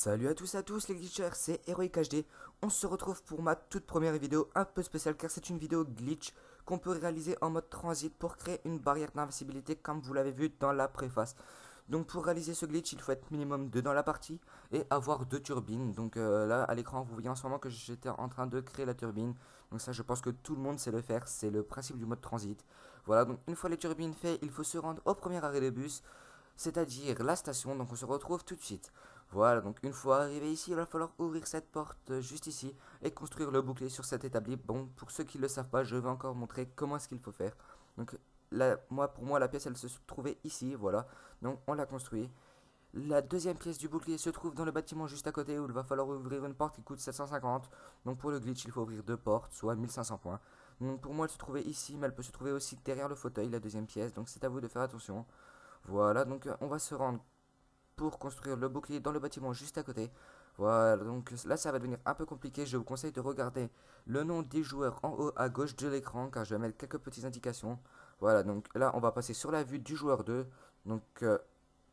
Salut à tous les glitchers, c'est Heroic HD. On se retrouve pour ma toute première vidéo un peu spéciale car c'est une vidéo glitch qu'on peut réaliser en mode transit pour créer une barrière d'invincibilité comme vous l'avez vu dans la préface. Donc pour réaliser ce glitch il faut être minimum 2 dans la partie et avoir 2 turbines. Donc là à l'écran vous voyez en ce moment que j'étais en train de créer la turbine. Donc ça je pense que tout le monde sait le faire, c'est le principe du mode transit. Voilà, donc une fois les turbines faites il faut se rendre au premier arrêt de bus, c'est-à-dire la station. Donc on se retrouve tout de suite. Voilà, donc une fois arrivé ici, il va falloir ouvrir cette porte juste ici et construire le bouclier sur cet établi. Bon, pour ceux qui ne le savent pas, je vais encore montrer comment est-ce qu'il faut faire. Donc là, pour moi, la pièce, elle se trouvait ici, voilà. Donc on l'a construit. La deuxième pièce du bouclier se trouve dans le bâtiment juste à côté où il va falloir ouvrir une porte qui coûte 750. Donc pour le glitch, il faut ouvrir deux portes, soit 1500 points. Donc pour moi, elle se trouvait ici, mais elle peut se trouver aussi derrière le fauteuil, la deuxième pièce. Donc c'est à vous de faire attention. Voilà, donc on va se rendre pour construire le bouclier dans le bâtiment juste à côté. Voilà, donc là ça va devenir un peu compliqué. Je vous conseille de regarder le nom des joueurs en haut à gauche de l'écran car je vais mettre quelques petites indications. Voilà, donc là on va passer sur la vue du joueur 2. Donc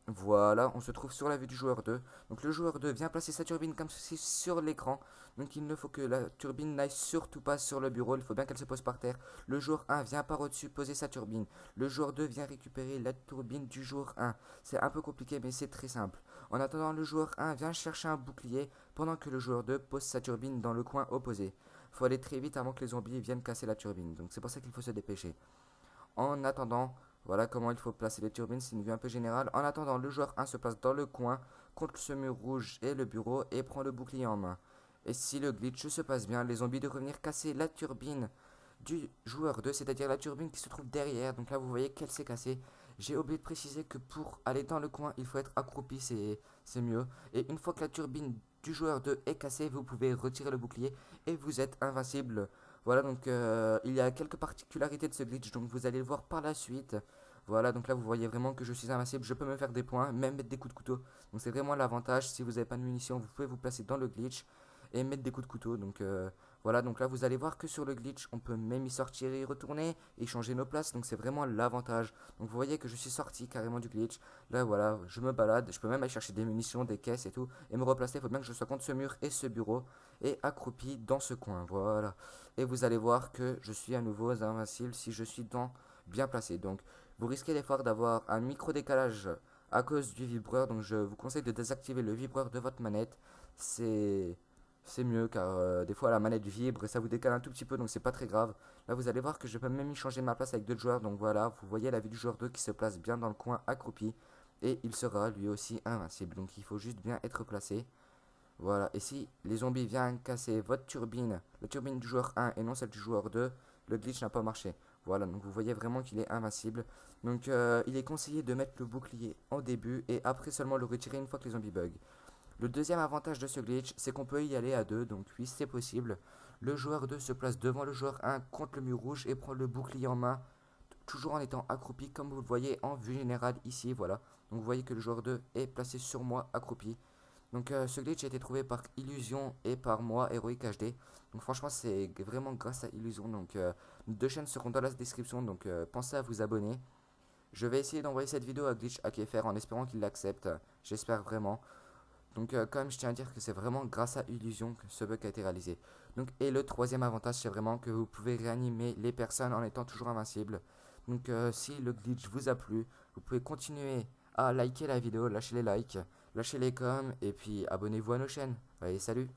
voilà, on se trouve sur la vue du joueur 2. Donc le joueur 2 vient placer sa turbine comme ceci sur l'écran. Donc il ne faut que la turbine n'aille surtout pas sur le bureau, il faut bien qu'elle se pose par terre. Le joueur 1 vient par au-dessus poser sa turbine. Le joueur 2 vient récupérer la turbine du joueur 1. C'est un peu compliqué mais c'est très simple. En attendant, le joueur 1 vient chercher un bouclier pendant que le joueur 2 pose sa turbine dans le coin opposé. Faut aller très vite avant que les zombies viennent casser la turbine. Donc c'est pour ça qu'il faut se dépêcher. En attendant, voilà comment il faut placer les turbines, c'est une vue un peu générale. En attendant, le joueur 1 se place dans le coin contre ce mur rouge et le bureau et prend le bouclier en main. Et si le glitch se passe bien, les zombies doivent venir casser la turbine du joueur 2, c'est-à-dire la turbine qui se trouve derrière. Donc là, vous voyez qu'elle s'est cassée. J'ai oublié de préciser que pour aller dans le coin, il faut être accroupi, c'est mieux. Et une fois que la turbine du joueur 2 est cassée, vous pouvez retirer le bouclier et vous êtes invincible. Voilà, donc il y a quelques particularités de ce glitch, donc vous allez le voir par la suite. Voilà, donc là vous voyez vraiment que je suis invincible, je peux me faire des points, même mettre des coups de couteau. Donc c'est vraiment l'avantage, si vous n'avez pas de munitions, vous pouvez vous placer dans le glitch et mettre des coups de couteau. Donc voilà, donc là vous allez voir que sur le glitch, on peut même y sortir et y retourner et changer nos places. Donc c'est vraiment l'avantage. Donc vous voyez que je suis sorti carrément du glitch. Là voilà, je me balade, je peux même aller chercher des munitions, des caisses et tout, et me replacer. Il faut bien que je sois contre ce mur et ce bureau et accroupi dans ce coin. Voilà. Et vous allez voir que je suis à nouveau invincible si je suis bien placé. Donc vous risquez des fois d'avoir un micro décalage à cause du vibreur. Donc je vous conseille de désactiver le vibreur de votre manette. C'est mieux car des fois la manette vibre et ça vous décale un tout petit peu, donc c'est pas très grave. Là vous allez voir que je peux même y changer ma place avec d'autres joueurs. Donc voilà, vous voyez la vue du joueur 2 qui se place bien dans le coin accroupi. Et il sera lui aussi invincible. Donc il faut juste bien être placé. Voilà, et si les zombies viennent casser votre turbine, la turbine du joueur 1 et non celle du joueur 2, le glitch n'a pas marché. Voilà, donc vous voyez vraiment qu'il est invincible. Donc il est conseillé de mettre le bouclier en début et après seulement le retirer une fois que les zombies bug. Le deuxième avantage de ce glitch, c'est qu'on peut y aller à deux, donc oui c'est possible. Le joueur 2 se place devant le joueur 1 contre le mur rouge et prend le bouclier en main, toujours en étant accroupi comme vous le voyez en vue générale ici, voilà. Donc vous voyez que le joueur 2 est placé sur moi accroupi. Donc ce glitch a été trouvé par Illusion et par moi, Heroic HD. Donc franchement c'est vraiment grâce à Illusion. Donc nos deux chaînes seront dans la description, donc pensez à vous abonner. Je vais essayer d'envoyer cette vidéo à Glitch HackFR en espérant qu'il l'accepte. J'espère vraiment. Donc quand même je tiens à dire que c'est vraiment grâce à Illusion que ce bug a été réalisé. Donc et le troisième avantage c'est vraiment que vous pouvez réanimer les personnes en étant toujours invincible. Donc si le glitch vous a plu, vous pouvez continuer à liker la vidéo, lâcher les likes, lâchez les coms et puis abonnez-vous à nos chaînes. Allez, salut!